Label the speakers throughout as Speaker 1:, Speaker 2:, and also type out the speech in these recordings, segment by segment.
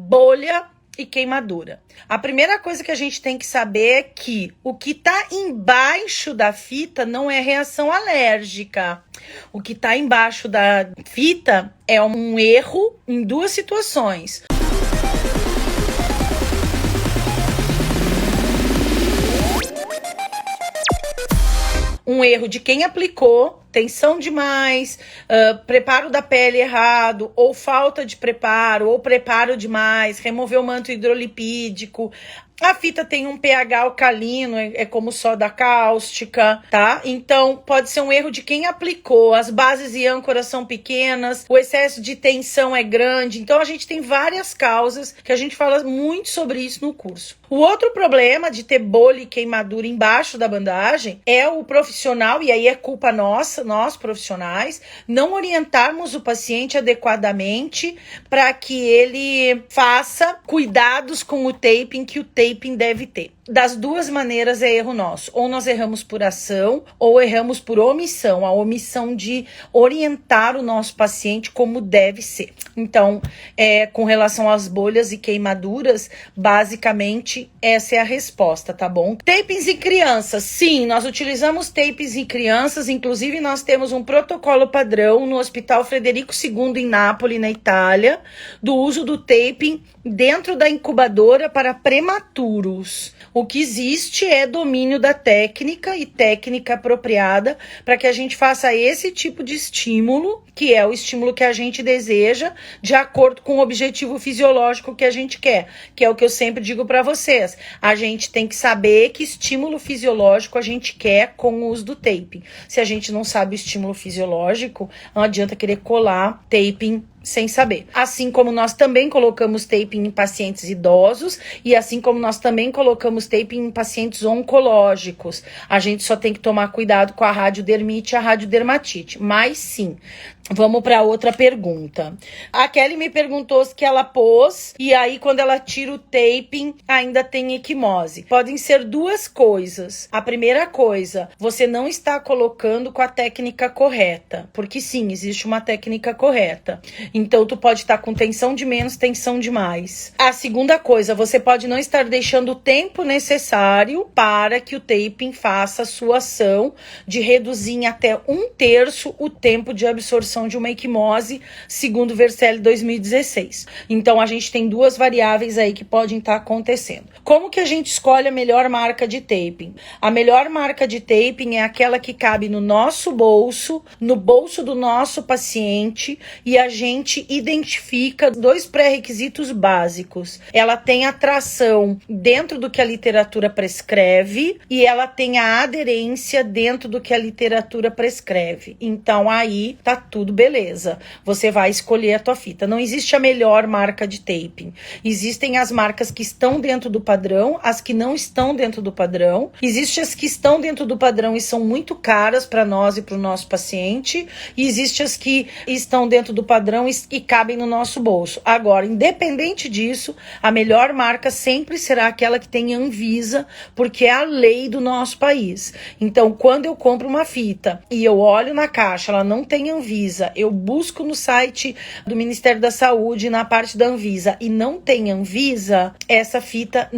Speaker 1: bolha e queimadura. A primeira coisa que a gente tem que saber é que o que está embaixo da fita não é reação alérgica. O que está embaixo da fita é um erro em duas situações. Um erro de quem aplicou, tensão demais, preparo da pele errado, ou falta de preparo, ou preparo demais, remover o manto hidrolipídico. A fita tem um pH alcalino, é como soda cáustica, tá? Então, pode ser um erro de quem aplicou. As bases e âncoras são pequenas, o excesso de tensão é grande. Então, a gente tem várias causas que a gente fala muito sobre isso no curso. O outro problema de ter bolha e queimadura embaixo da bandagem é o profissional, e aí é culpa nossa, nós profissionais, não orientarmos o paciente adequadamente para que ele faça cuidados com o taping que o taping deve ter. Das duas maneiras é erro nosso. Ou nós erramos por ação, ou erramos por omissão. A omissão de orientar o nosso paciente como deve ser. Então, com relação às bolhas e queimaduras, basicamente, essa é a resposta, tá bom? Tapings em crianças. Sim, nós utilizamos tapings em crianças. Inclusive, nós temos um protocolo padrão no Hospital Frederico II, em Nápoles, na Itália, do uso do taping dentro da incubadora para prematuros. O que existe é domínio da técnica e técnica apropriada para que a gente faça esse tipo de estímulo, que é o estímulo que a gente deseja, de acordo com o objetivo fisiológico que a gente quer, que é o que eu sempre digo para vocês. A gente tem que saber que estímulo fisiológico a gente quer com o uso do taping. Se a gente não sabe o estímulo fisiológico, não adianta querer colar taping sem saber. Assim como nós também colocamos taping em pacientes idosos e assim como nós também colocamos taping em pacientes oncológicos. A gente só tem que tomar cuidado com a radiodermite e a radiodermatite. Mas sim, vamos para outra pergunta. A Kelly me perguntou se que ela pôs e aí quando ela tira o taping ainda tem equimose. Podem ser duas coisas. A primeira coisa, você não está colocando com a técnica correta, porque sim, existe uma técnica correta. Então, tu pode estar com tensão de menos, tensão de mais. A segunda coisa, você pode não estar deixando o tempo necessário para que o taping faça a sua ação de reduzir em até 1/3 o tempo de absorção de uma equimose, segundo o Vercelli 2016. Então, a gente tem duas variáveis aí que podem estar acontecendo. Como que a gente escolhe a melhor marca de taping? A melhor marca de taping é aquela que cabe no nosso bolso, no bolso do nosso paciente, e a gente identifica dois pré-requisitos básicos. Ela tem a tração dentro do que a literatura prescreve e ela tem a aderência dentro do que a literatura prescreve. Então aí tá tudo beleza. Você vai escolher a tua fita. Não existe a melhor marca de taping. Existem as marcas que estão dentro do padrão, as que não estão dentro do padrão. Existem as que estão dentro do padrão e são muito caras para nós e para o nosso paciente. E existem as que estão dentro do padrão e cabem no nosso bolso. Agora, independente disso, a melhor marca sempre será aquela que tem Anvisa, porque é a lei do nosso país. Então, quando eu compro uma fita e eu olho na caixa, ela não tem Anvisa, eu busco no site do Ministério da Saúde, na parte da Anvisa, e não tem Anvisa, essa fita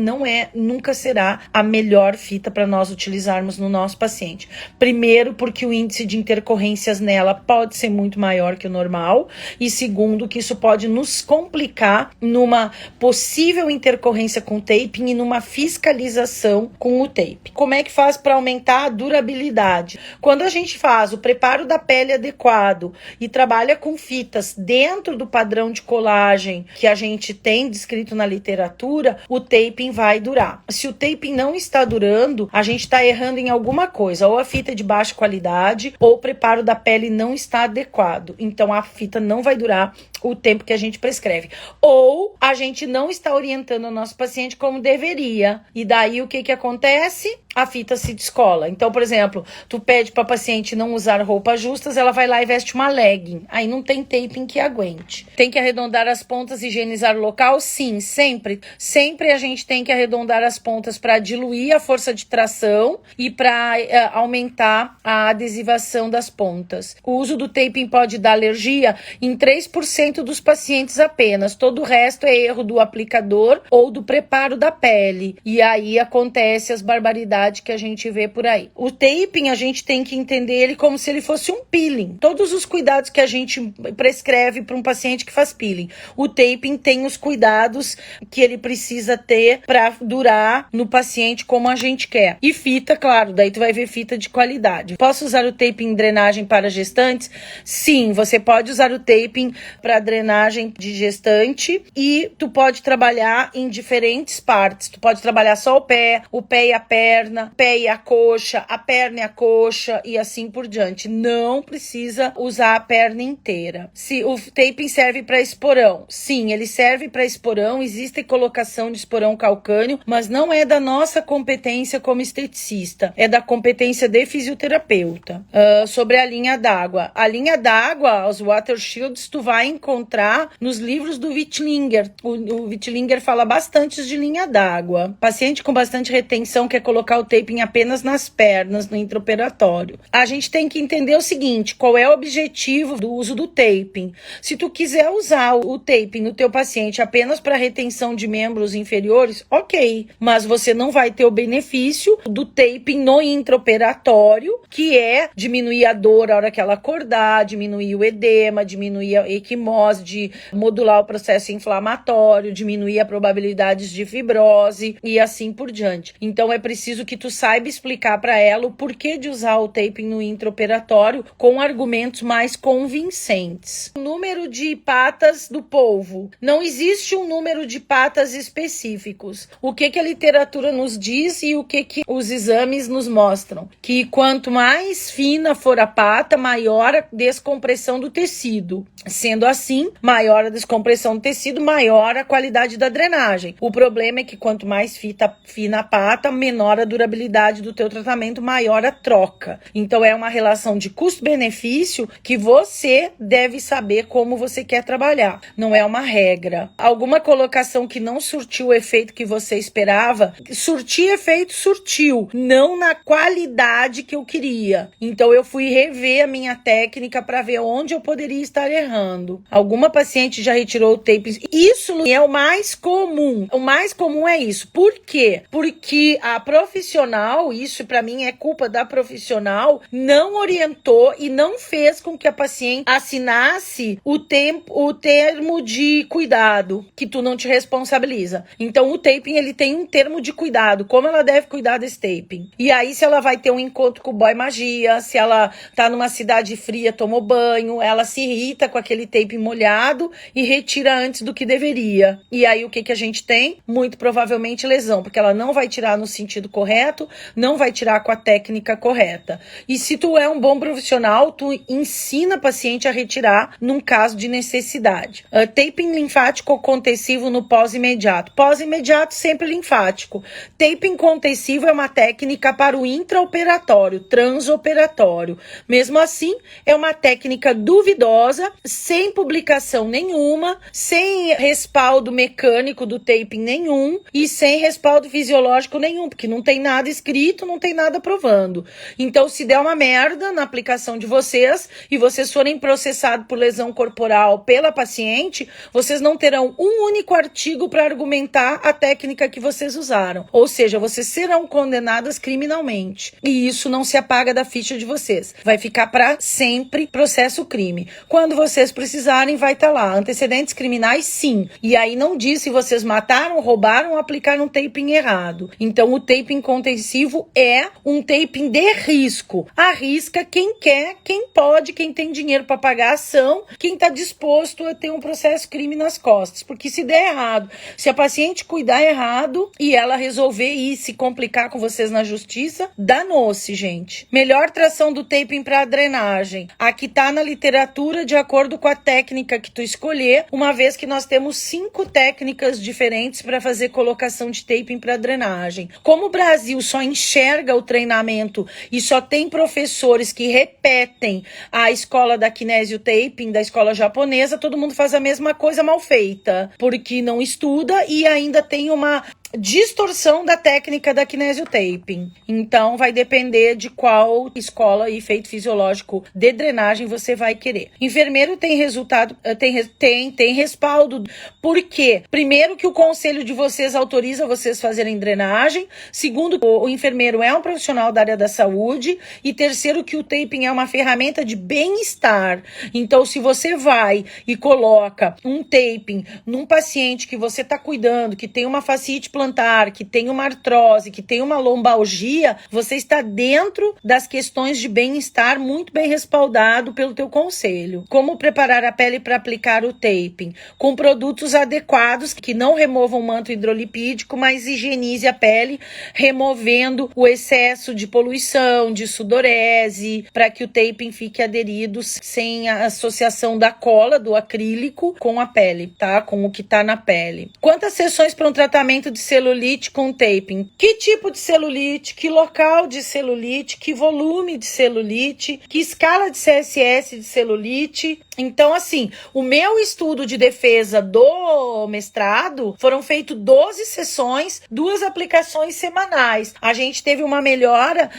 Speaker 1: nunca será a melhor fita para nós utilizarmos no nosso paciente. Primeiro, porque o índice de intercorrências nela pode ser muito maior que o normal, e segundo, que isso pode nos complicar numa possível intercorrência com o taping e numa fiscalização com o tape. Como é que faz para aumentar a durabilidade? Quando a gente faz o preparo da pele adequado e trabalha com fitas dentro do padrão de colagem que a gente tem descrito na literatura, o taping vai durar. Se o taping não está durando, a gente está errando em alguma coisa, ou a fita é de baixa qualidade, ou o preparo da pele não está adequado. Então a fita não vai durar o tempo que a gente prescreve. Ou a gente não está orientando o nosso paciente como deveria. E daí o que acontece? A fita se descola. Então, por exemplo, tu pede para a paciente não usar roupas justas, ela vai lá e veste uma legging. Aí não tem taping que aguente. Tem que arredondar as pontas, higienizar o local? Sim, sempre. Sempre a gente tem que arredondar as pontas para diluir a força de tração e para aumentar a adesivação das pontas. O uso do taping pode dar alergia em 3% 1% dos pacientes apenas. Todo o resto é erro do aplicador ou do preparo da pele. E aí acontece as barbaridades que a gente vê por aí. O taping, a gente tem que entender ele como se ele fosse um peeling. Todos os cuidados que a gente prescreve para um paciente que faz peeling. O taping tem os cuidados que ele precisa ter para durar no paciente como a gente quer. E fita, claro, daí tu vai ver fita de qualidade. Posso usar o taping em drenagem para gestantes? Sim, você pode usar o taping para drenagem de gestante e tu pode trabalhar em diferentes partes. Tu pode trabalhar só o pé e a perna, o pé e a coxa, a perna e a coxa e assim por diante. Não precisa usar a perna inteira. Se o taping serve para esporão, sim, ele serve para esporão. Existe colocação de esporão calcâneo, mas não é da nossa competência como esteticista, é da competência de fisioterapeuta. Sobre a linha d'água. A linha d'água, os water shields, tu vai encontrar nos livros do Wittlinger. O Wittlinger fala bastante de linha d'água. Paciente com bastante retenção quer colocar o taping apenas nas pernas, no intraoperatório. A gente tem que entender o seguinte, qual é o objetivo do uso do taping. Se tu quiser usar o taping no teu paciente apenas para retenção de membros inferiores, ok, mas você não vai ter o benefício do taping no intraoperatório, que é diminuir a dor a hora que ela acordar, diminuir o edema, diminuir a equimose, de modular o processo inflamatório, diminuir a probabilidade de fibrose e assim por diante. Então é preciso que tu saiba explicar para ela o porquê de usar o taping no intraoperatório com argumentos mais convincentes. O número de patas do polvo. Não existe um número de patas específicos. O que a literatura nos diz e o que os exames nos mostram? Que quanto mais fina for a pata, maior a descompressão do tecido. Sendo assim, maior a descompressão do tecido, maior a qualidade da drenagem. O problema é que quanto mais fina a pata, menor a durabilidade do teu tratamento, maior a troca. Então é uma relação de custo-benefício que você deve saber como você quer trabalhar. Não é uma regra. Alguma colocação que não surtiu o efeito que você esperava, surtir efeito, surtiu. Não na qualidade que eu queria. Então eu fui rever a minha técnica para ver onde eu poderia estar errando. Alguma paciente já retirou o taping. Isso é o mais comum. O mais comum é isso. Por quê? Porque a profissional, isso para mim é culpa da profissional, não orientou e não fez com que a paciente assinasse o termo de cuidado, que tu não te responsabiliza. Então o taping, ele tem um termo de cuidado, como ela deve cuidar desse taping. E aí se ela vai ter um encontro com o boy magia, se ela tá numa cidade fria, tomou banho, ela se irrita com aquele taping molhado e retira antes do que deveria. E aí o que a gente tem? Muito provavelmente lesão, porque ela não vai tirar no sentido correto, não vai tirar com a técnica correta. E se tu é um bom profissional, tu ensina a paciente a retirar num caso de necessidade. Taping linfático contessivo no pós-imediato. Pós-imediato sempre linfático. Taping contessivo é uma técnica para o intraoperatório, transoperatório. Mesmo assim, é uma técnica duvidosa, sem publicação nenhuma, sem respaldo mecânico do taping nenhum e sem respaldo fisiológico nenhum, porque não tem nada escrito, não tem nada provando. Então, se der uma merda na aplicação de vocês e vocês forem processados por lesão corporal pela paciente, vocês não terão um único artigo para argumentar a técnica que vocês usaram. Ou seja, vocês serão condenadas criminalmente. E isso não se apaga da ficha de vocês. Vai ficar para sempre processo crime. Quando vocês precisarem, vai estar lá. Antecedentes criminais, sim. E aí não diz se vocês mataram, roubaram ou aplicaram um taping errado. Então o taping contensivo é um taping de risco. Arrisca quem quer, quem pode, quem tem dinheiro para pagar a ação, quem está disposto a ter um processo crime nas costas. Porque se der errado, se a paciente cuidar errado e ela resolver ir se complicar com vocês na justiça, danou-se, gente. Melhor tração do taping para drenagem. Aqui tá na literatura de acordo com a técnica que tu escolher, uma vez que nós temos 5 técnicas diferentes para fazer colocação de taping para drenagem. Como o Brasil só enxerga o treinamento e só tem professores que repetem a escola da Kinesio Taping, da escola japonesa, todo mundo faz a mesma coisa mal feita, porque não estuda e ainda tem uma distorção da técnica da kinesiotaping. Então, vai depender de qual escola e efeito fisiológico de drenagem você vai querer. Enfermeiro tem resultado, tem respaldo. Por quê? Primeiro, que o conselho de vocês autoriza vocês fazerem drenagem. Segundo, o enfermeiro é um profissional da área da saúde. E terceiro, que o taping é uma ferramenta de bem-estar. Então, se você vai e coloca um taping num paciente que você está cuidando, que tem uma fascite plantar, que tem uma artrose, que tem uma lombalgia, você está dentro das questões de bem-estar, muito bem respaldado pelo teu conselho. Como preparar a pele para aplicar o taping? Com produtos adequados que não removam o manto hidrolipídico, mas higienize a pele, removendo o excesso de poluição, de sudorese, para que o taping fique aderido sem a associação da cola, do acrílico, com a pele, tá? Com o que tá na pele. Quantas sessões para um tratamento de celulite com taping? Que tipo de celulite? Que local de celulite? Que volume de celulite? Que escala de CSS de celulite? Então, assim, o meu estudo de defesa do mestrado foram feitas 12 sessões, 2 aplicações semanais. A gente teve uma melhora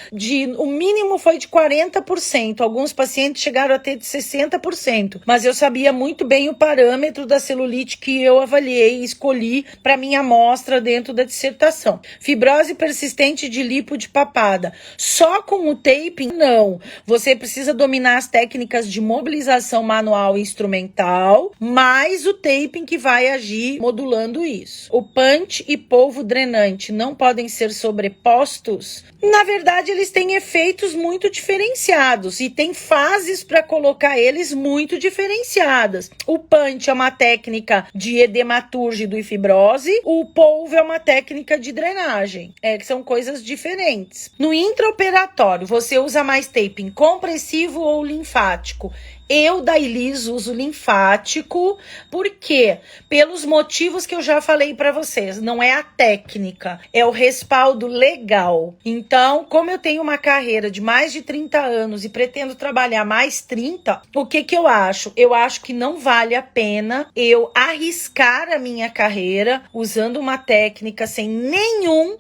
Speaker 1: o mínimo foi de 40%. Alguns pacientes chegaram a ter de 60%. Mas eu sabia muito bem o parâmetro da celulite que eu avaliei e escolhi para minha amostra dentro da dissertação. Fibrose persistente de lipo de papada. Só com o taping, não. Você precisa dominar as técnicas de mobilização manual e instrumental, mais o taping que vai agir modulando isso. O punch e polvo drenante não podem ser sobrepostos? Na verdade, eles têm efeitos muito diferenciados e tem fases para colocar eles muito diferenciadas. O punch é uma técnica de edema túrgido e fibrose, o polvo é uma técnica de drenagem, que são coisas diferentes. No intraoperatório, você usa mais taping compressivo ou linfático? Eu, da Elis, uso linfático. Por quê? Pelos motivos que eu já falei para vocês. Não é a técnica, é o respaldo legal. Então, como eu tenho uma carreira de mais de 30 anos e pretendo trabalhar mais 30, o que eu acho? Eu acho que não vale a pena eu arriscar a minha carreira usando uma técnica sem nenhum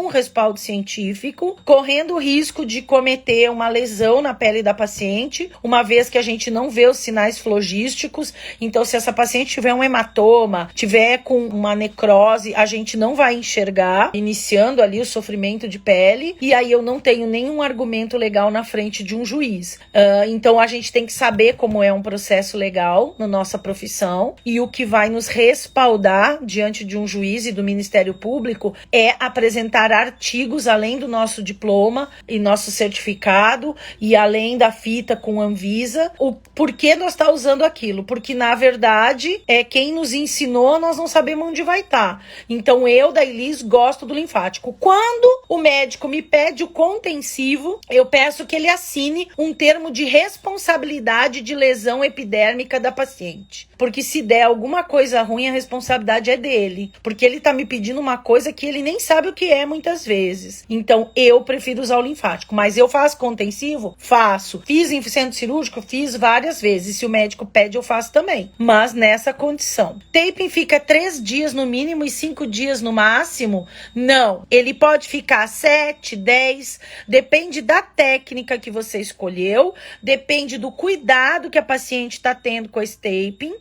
Speaker 1: respaldo científico, correndo o risco de cometer uma lesão na pele da paciente, uma vez que a gente não vê os sinais flogísticos. Então, se essa paciente tiver um hematoma, tiver com uma necrose, a gente não vai enxergar, iniciando ali o sofrimento de pele, e aí eu não tenho nenhum argumento legal na frente de um juiz. Então, a gente tem que saber como é um processo legal na nossa profissão, e o que vai nos respaldar diante de um juiz e do Ministério Público é apresentar artigos além do nosso diploma e nosso certificado, e além da fita com Anvisa, o porquê nós está usando aquilo, porque na verdade quem nos ensinou, nós não sabemos onde vai estar. Então eu, da Elis, gosto do linfático. Quando o médico me pede o contensivo, eu peço que ele assine um termo de responsabilidade de lesão epidérmica da paciente, porque se der alguma coisa ruim, a responsabilidade é dele, porque ele está me pedindo uma coisa que ele nem sabe o que é muitas vezes. Então eu prefiro usar o linfático, mas eu faço contensivo? Faço. Fiz em centro cirúrgico? Fiz várias vezes. Se o médico pede, eu faço também. Mas nessa condição. Taping fica 3 dias no mínimo e 5 dias no máximo? Não. Ele pode ficar 7, 10. Depende da técnica que você escolheu. Depende do cuidado que a paciente está tendo com esse taping.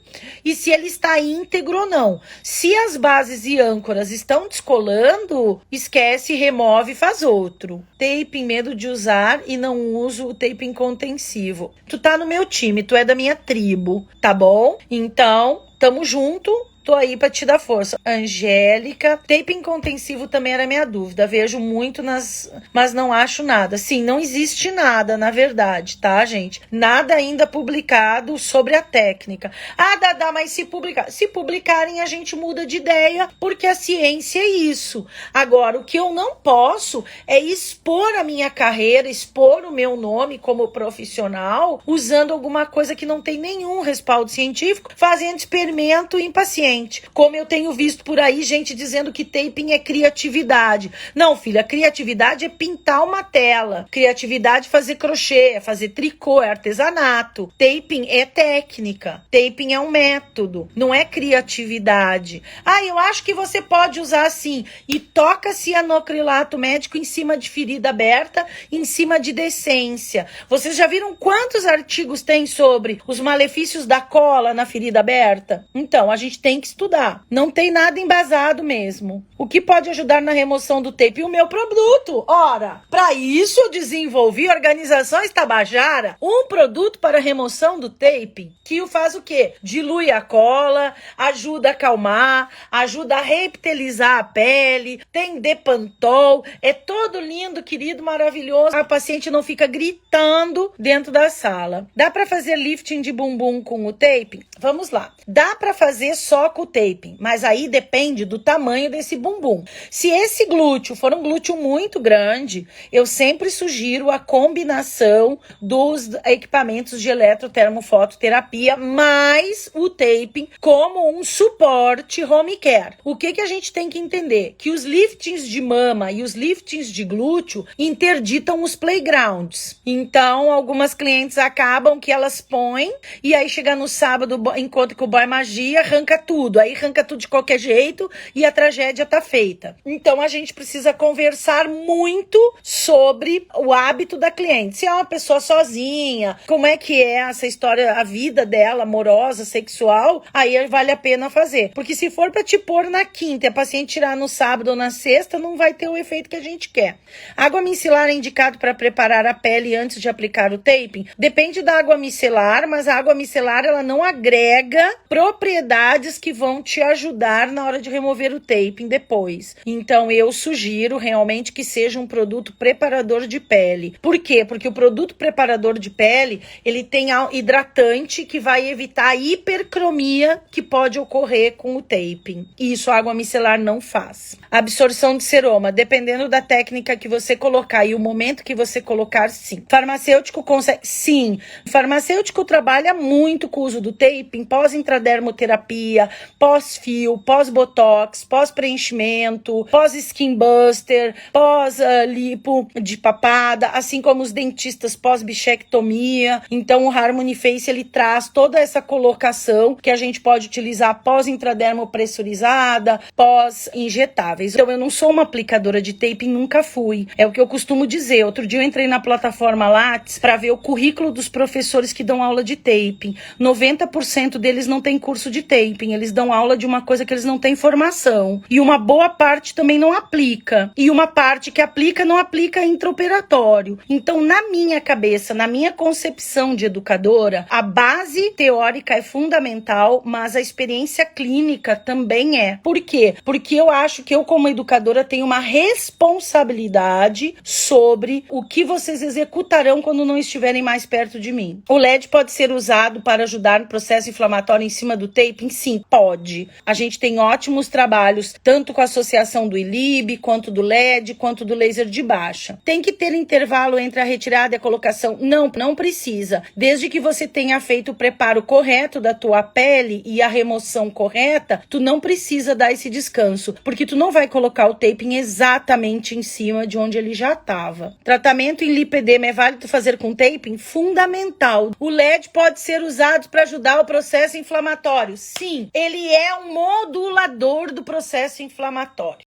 Speaker 1: E se ele está íntegro ou não. Se as bases e âncoras estão descolando, esquece, remove e faz outro. Taping, medo de usar e não uso o taping contensivo. Tu tá no meu time, tu é da minha tribo, tá bom? Então, tamo junto. Tô aí pra te dar força. Angélica, taping contensivo também era minha dúvida. Vejo muito mas não acho nada. Sim, não existe nada, na verdade, tá, gente? Nada ainda publicado sobre a técnica. Ah, Dada, mas se publicarem, a gente muda de ideia, porque a ciência é isso. Agora, o que eu não posso é expor a minha carreira, expor o meu nome como profissional, usando alguma coisa que não tem nenhum respaldo científico, fazendo experimento em pacientes. cliente. Como eu tenho visto por aí gente dizendo que taping é criatividade. Não, filha, criatividade é pintar uma tela. Criatividade é fazer crochê, é fazer tricô, é artesanato. Taping é técnica. Taping é um método, não é criatividade. Ah, eu acho que você pode usar assim. E toca cianocrilato médico em cima de ferida aberta, em cima de decência. Vocês já viram quantos artigos tem sobre os malefícios da cola na ferida aberta? Então, a gente tem que estudar. Não tem nada embasado mesmo. O que pode ajudar na remoção do tape? O meu produto. Ora, para isso eu desenvolvi Organizações Tabajara, um produto para remoção do tape, que faz o quê? Dilui a cola, ajuda a acalmar, ajuda a reptilizar a pele, tem Depantol, é todo lindo, querido, maravilhoso. A paciente não fica gritando dentro da sala. Dá para fazer lifting de bumbum com o taping? Vamos lá. Dá para fazer só com o taping, mas aí depende do tamanho desse bumbum. Se esse glúteo for um glúteo muito grande, eu sempre sugiro a combinação dos equipamentos de eletrotermofototerapia mais o taping como um suporte home care. O que a gente tem que entender? Que os liftings de mama e os liftings de glúteo interditam os playgrounds. Então, algumas clientes acabam que elas põem e aí chega no sábado, encontra com o boy magia, arranca tudo. Aí arranca tudo de qualquer jeito e a tragédia tá feita. Então, a gente precisa conversar muito sobre o hábito da cliente. Se é uma pessoa sozinha, como é que é essa história, a vida dela, amorosa, sexual, aí vale a pena fazer. Porque se for para te pôr na quinta e a paciente tirar no sábado ou na sexta, não vai ter o efeito que a gente quer. Água micelar é indicado para preparar a pele antes de aplicar o taping? Depende da água micelar, mas a água micelar ela não agrega propriedades que vão te ajudar na hora de remover o taping depois. Então eu sugiro realmente que seja um produto preparador de pele. Por quê? Porque o produto preparador de pele, ele tem hidratante que vai evitar a hipercromia que pode ocorrer com o taping. Isso a água micelar não faz. Absorção de seroma, dependendo da técnica que você colocar e o momento que você colocar, sim. Farmacêutico consegue? Sim. Farmacêutico trabalha muito com o uso do taping pós-intradermoterapia, pós-fio, pós-botox, pós-preenchimento, pós-skin buster, pós-lipo de papada, assim como os dentistas pós-bichectomia. Então o Harmony Face ele traz toda essa colocação que a gente pode utilizar pós-intradermo pressurizada, pós-injetáveis. Então eu não sou uma aplicadora de taping, nunca fui. É o que eu costumo dizer. Outro dia eu entrei na plataforma Lattes para ver o currículo dos professores que dão aula de taping. 90% deles não tem curso de taping. Eles dão aula de uma coisa que eles não têm formação. E uma boa parte também não aplica. E uma parte que aplica, não aplica intraoperatório. Então, na minha cabeça, na minha concepção de educadora, a base teórica é fundamental, mas a experiência clínica também é. Por quê? Porque eu acho que eu, como educadora, tenho uma responsabilidade sobre o que vocês executarão quando não estiverem mais perto de mim. O LED pode ser usado para ajudar no processo inflamatório em cima do taping? Sim, pode. A gente tem ótimos trabalhos, tanto com a associação do ILIB, quanto do LED, quanto do laser de baixa. Tem que ter intervalo entre a retirada e a colocação? Não, não precisa. Desde que você tenha feito o preparo correto da tua pele e a remoção correta, tu não precisa dar esse descanso, porque tu não vai colocar o taping exatamente em cima de onde ele já estava. Tratamento em lipedema é válido fazer com taping? Fundamental. O LED pode ser usado para ajudar o processo inflamatório? Sim, ele é um modulador do processo inflamatório.